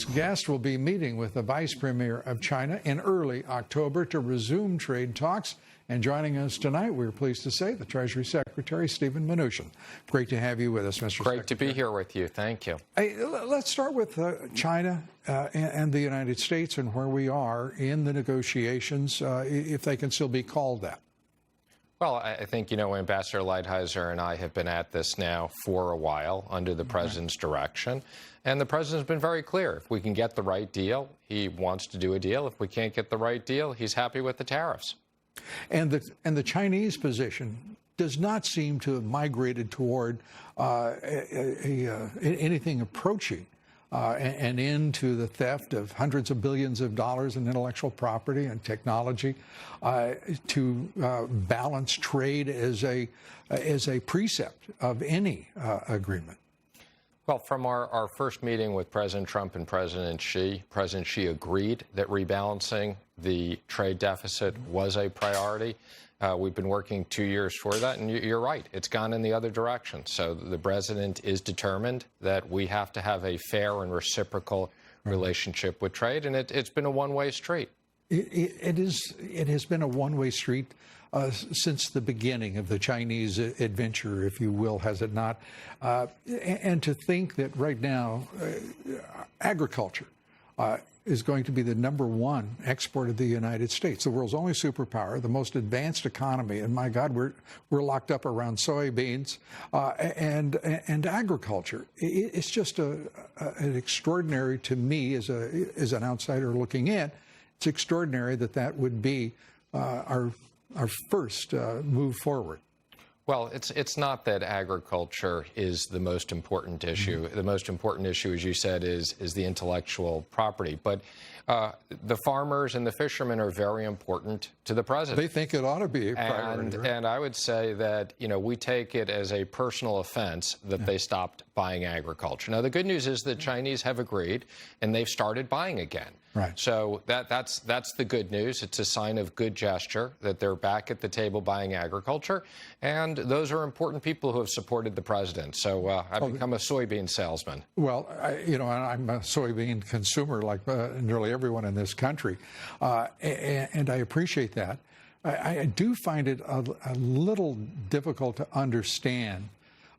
next guest will be meeting with the Vice Premier of China in early October to resume trade talks. And joining us tonight, we're pleased to say, the Treasury Secretary, Stephen Mnuchin. Great to have you with us, Mr. Secretary. Great to be here with you. Thank you. Hey, let's start with China and the United States and where we are in the negotiations, if they can still be called that. Well, I think, Ambassador Lighthizer and I have been at this now for a while under the President's direction. And the President's been very clear. If we can get the right deal, he wants to do a deal. If we can't get the right deal, he's happy with the tariffs. And the Chinese position does not seem to have migrated toward anything approaching an end to the theft of hundreds of billions of dollars in intellectual property and technology, to balance trade as a precept of any agreement. Well, from our first meeting with President Trump and President Xi agreed that rebalancing the trade deficit was a priority. We've been working 2 years for that, and you're right, it's gone in the other direction. So the President is determined that we have to have a fair and reciprocal relationship with trade, and it's been a one-way street. It has been a one-way street since the beginning of the Chinese adventure, if you will, has it not? And to think that right now, agriculture is going to be the #1 export of the United States, the world's only superpower, the most advanced economy, and my God, we're locked up around soybeans and agriculture. It's just an extraordinary, to me, as an outsider looking in, it's extraordinary that would be our first move forward. Well, it's not that agriculture is the most important issue. Mm-hmm. The most important issue, as you said, is the intellectual property. But the farmers and the fishermen are very important to the President. They think it ought to be a priority. And I would say that, we take it as a personal offense that they stopped buying agriculture. Now, the good news is the Chinese have agreed, and they've started buying again. Right. So that's the good news. It's a sign of good gesture that they're back at the table buying agriculture. And those are important people who have supported the President. So I've become a soybean salesman. Well, I'm a soybean consumer like nearly everyone in this country. And I appreciate that. I do find it a little difficult to understand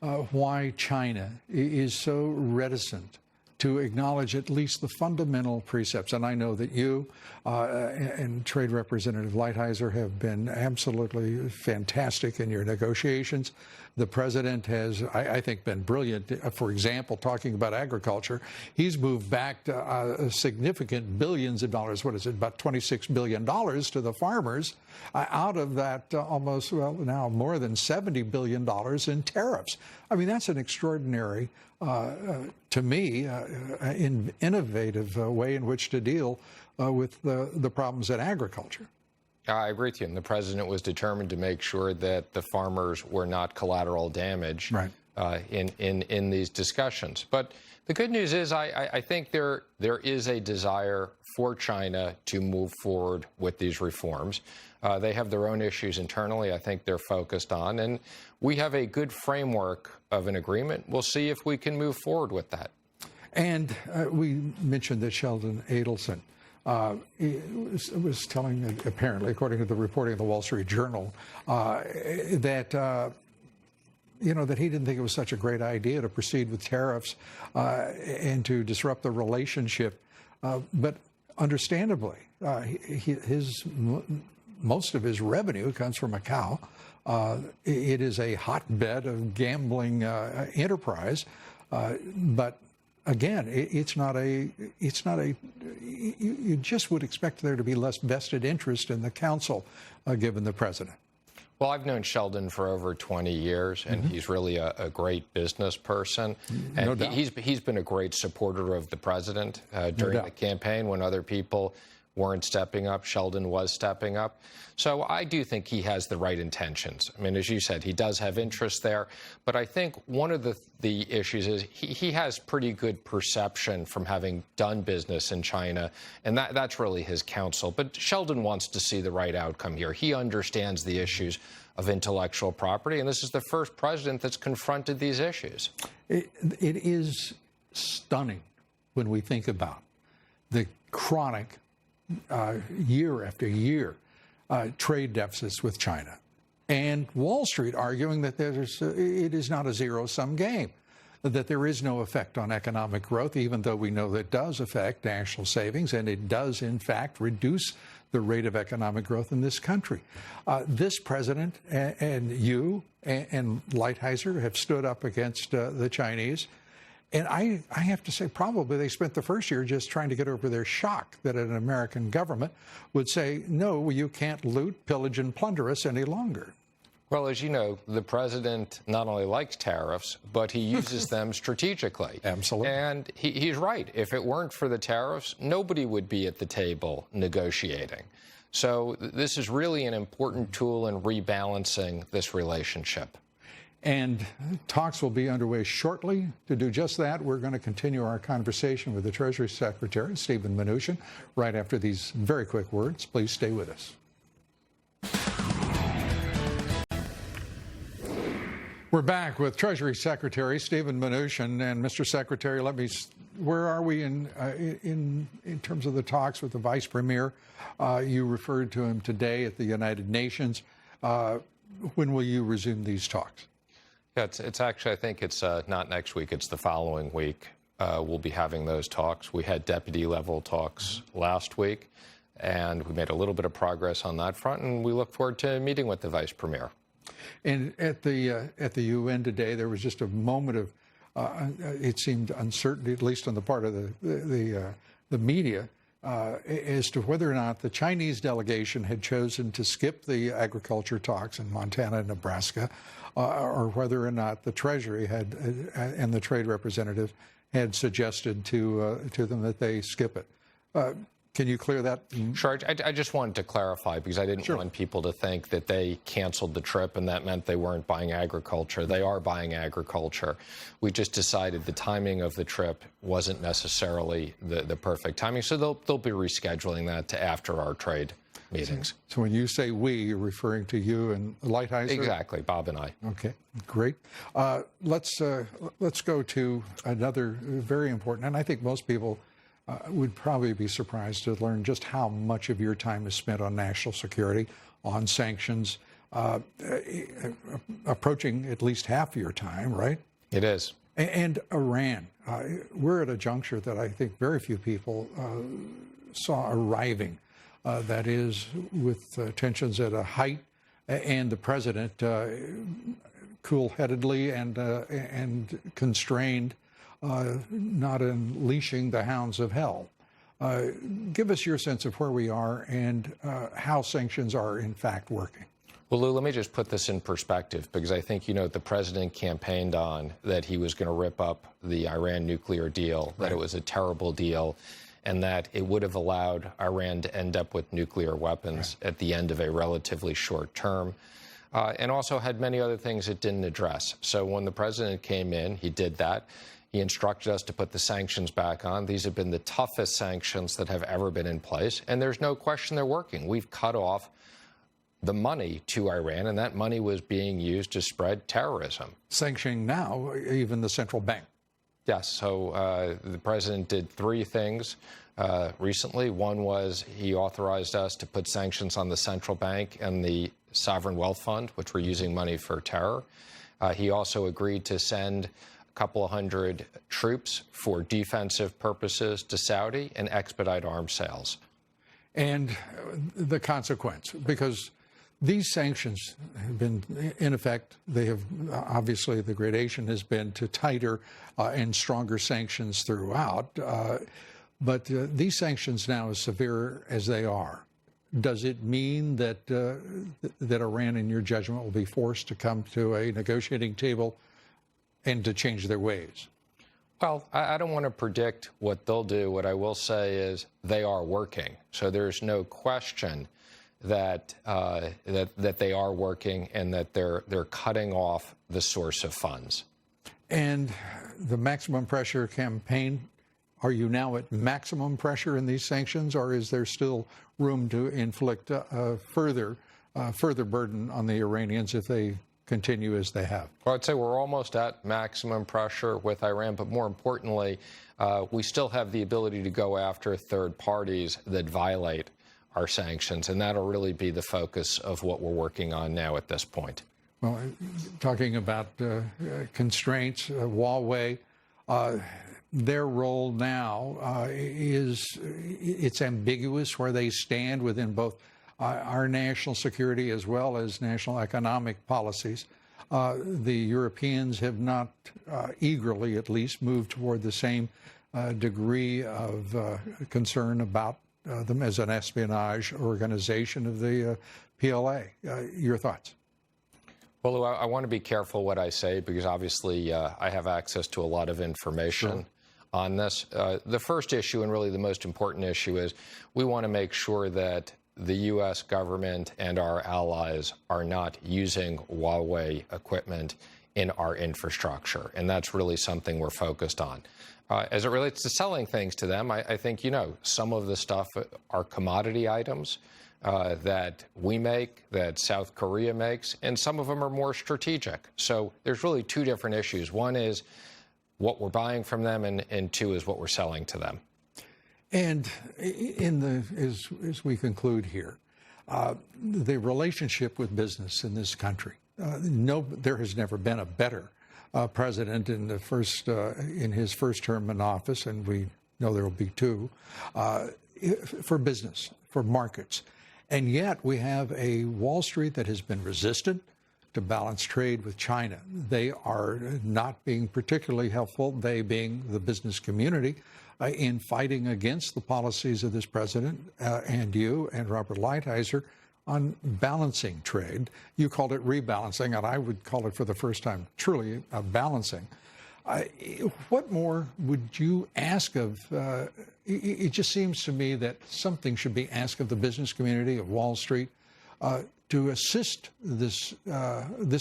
why China is so reticent to acknowledge at least the fundamental precepts. And I know that you and Trade Representative Lighthizer have been absolutely fantastic in your negotiations. The President has, I think, been brilliant. For example, talking about agriculture, he's moved back a significant billions of dollars, what is it, about $26 billion to the farmers out of that almost, well, now more than $70 billion in tariffs. I mean, that's an extraordinary, to me, innovative way in which to deal with the problems in agriculture. I agree with you. And the President was determined to make sure that the farmers were not collateral damage in these discussions. But the good news is I think there is a desire for China to move forward with these reforms. They have their own issues internally I think they're focused on. And we have a good framework of an agreement. We'll see if we can move forward with that. And we mentioned that Sheldon Adelson was telling, apparently, according to the reporting of the Wall Street Journal, that that he didn't think it was such a great idea to proceed with tariffs and to disrupt the relationship. But understandably, most of his revenue comes from Macau. It is a hotbed of gambling enterprise, but again, you just would expect there to be less vested interest in the council, given the President. Well, I've known Sheldon for over 20 years, and he's really a great business person. And no doubt. He's been a great supporter of the President during the campaign when other people weren't stepping up. Sheldon was stepping up. So I do think he has the right intentions. I mean, as you said, he does have interest there. But I think one of the issues is he has pretty good perception from having done business in China, and that's really his counsel. But Sheldon wants to see the right outcome here. He understands the issues of intellectual property, and this is the first president that's confronted these issues. It is stunning when we think about the chronic year after year trade deficits with China, and Wall Street arguing that it is not a zero-sum game, that there is no effect on economic growth, even though we know that it does affect national savings, and it does, in fact, reduce the rate of economic growth in this country. This president and you and Lighthizer have stood up against the Chinese. And I have to say, probably they spent the first year just trying to get over their shock that an American government would say, no, you can't loot, pillage, and plunder us any longer. Well, as you know, the president not only likes tariffs, but he uses them strategically. Absolutely. And he's right. If it weren't for the tariffs, nobody would be at the table negotiating. So this is really an important tool in rebalancing this relationship. And talks will be underway shortly. To do just that, we're going to continue our conversation with the Treasury Secretary, Stephen Mnuchin, right after these very quick words. Please stay with us. We're back with Treasury Secretary Stephen Mnuchin. And Mr. Secretary, where are we in terms of the talks with the Vice Premier? You referred to him today at the United Nations. When will you resume these talks? Yeah, it's actually, I think it's not next week, it's the following week. We'll be having those talks. We had deputy level talks last week, and we made a little bit of progress on that front, and we look forward to meeting with the Vice Premier. And at the UN today, there was just a moment of, it seemed, uncertainty, at least on the part of the media, as to whether or not the Chinese delegation had chosen to skip the agriculture talks in Montana and Nebraska, or whether or not the Treasury had and the trade representative had suggested to them that they skip it. Can you clear that? Sure. I just wanted to clarify, because I didn't want people to think that they canceled the trip and that meant they weren't buying agriculture. They are buying agriculture. We just decided the timing of the trip wasn't necessarily the perfect timing, so they'll be rescheduling that to after our trade meetings. So when you say we, you're referring to you and Lighthizer? Exactly, Bob and I. Okay, great. Let's go to another very important, and I think most people would probably be surprised to learn just how much of your time is spent on national security, on sanctions, approaching at least half your time, right? It is. And Iran. We're at a juncture that I think very few people saw arriving. That is, with tensions at a height, and the president cool-headedly and constrained, not unleashing the hounds of hell. Give us your sense of where we are and how sanctions are, in fact, working. Well, Lou, let me just put this in perspective, because I think, the president campaigned on that he was going to rip up the Iran nuclear deal, that it was a terrible deal, and that it would have allowed Iran to end up with nuclear weapons at the end of a relatively short term, and also had many other things it didn't address. So when the president came in, he did that. He instructed us to put the sanctions back on. These have been the toughest sanctions that have ever been in place, and there's no question they're working. We've cut off the money to Iran, and that money was being used to spread terrorism. Sanctioning now even the central bank. Yes, so the president did three things recently. One was he authorized us to put sanctions on the central bank and the sovereign wealth fund, which were using money for terror. He also agreed to send a couple of hundred troops for defensive purposes to Saudi and expedite arms sales. And the consequence, because these sanctions have been, in effect, they have, obviously the gradation has been to tighter and stronger sanctions throughout. But these sanctions now, as severe as they are, does it mean that that Iran, in your judgment, will be forced to come to a negotiating table and to change their ways? Well, I don't want to predict what they'll do. What I will say is they are working. So there's no question that that they are working and that they're cutting off the source of funds. And the maximum pressure campaign, are you now at maximum pressure in these sanctions, or is there still room to inflict further burden on the Iranians if they continue as they have? Well, I'd say we're almost at maximum pressure with Iran, but more importantly, we still have the ability to go after third parties that violate our sanctions, and that'll really be the focus of what we're working on now at this point. Well, talking about constraints, Huawei, their role now it's ambiguous where they stand within both our national security as well as national economic policies. The Europeans have not eagerly, at least, moved toward the same degree of concern about them as an espionage organization of the PLA. Your thoughts? Well, I want to be careful what I say because obviously I have access to a lot of information on this. The first issue, and really the most important issue, is we want to make sure that the U.S. government and our allies are not using Huawei equipment in our infrastructure, and that's really something we're focused on. As it relates to selling things to them, I think, some of the stuff are commodity items that we make, that South Korea makes, and some of them are more strategic. So there's really two different issues. One is what we're buying from them, and two is what we're selling to them. And as we conclude here, the relationship with business in this country, there has never been a better president in his first term in office, and we know there will be two, for business, for markets. And yet we have a Wall Street that has been resistant to balance trade with China. They are not being particularly helpful, they being the business community, in fighting against the policies of this president and you and Robert Lighthizer on balancing trade. You called it rebalancing, and I would call it for the first time truly balancing. What more would you ask of? It just seems to me that something should be asked of the business community, of Wall Street, to assist this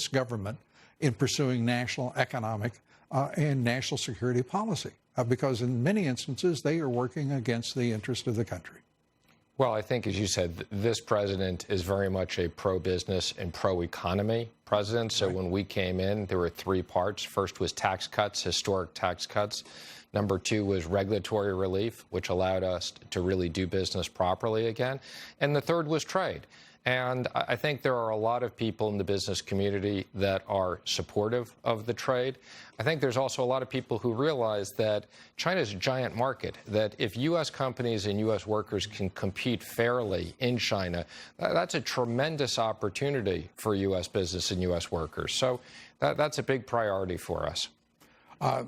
government in pursuing national economic and national security policy, because in many instances they are working against the interest of the country. Well, I think, as you said, this president is very much a pro-business and pro-economy president. So when we came in, there were three parts. First was tax cuts, historic tax cuts. Number two was regulatory relief, which allowed us to really do business properly again. And the third was trade. And I think there are a lot of people in the business community that are supportive of the trade. I think there's also a lot of people who realize that China is a giant market, that if U.S. companies and U.S. workers can compete fairly in China, that's a tremendous opportunity for U.S. business and U.S. workers. So that's a big priority for us. I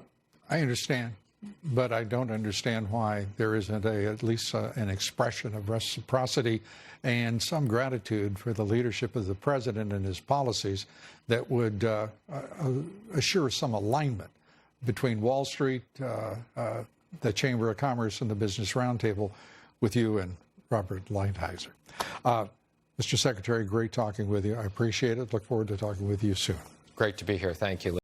understand, but I don't understand why there isn't at least an expression of reciprocity and some gratitude for the leadership of the president and his policies that would assure some alignment between Wall Street, the Chamber of Commerce, and the Business Roundtable with you and Robert Lighthizer. Mr. Secretary, great talking with you. I appreciate it. Look forward to talking with you soon. Great to be here. Thank you.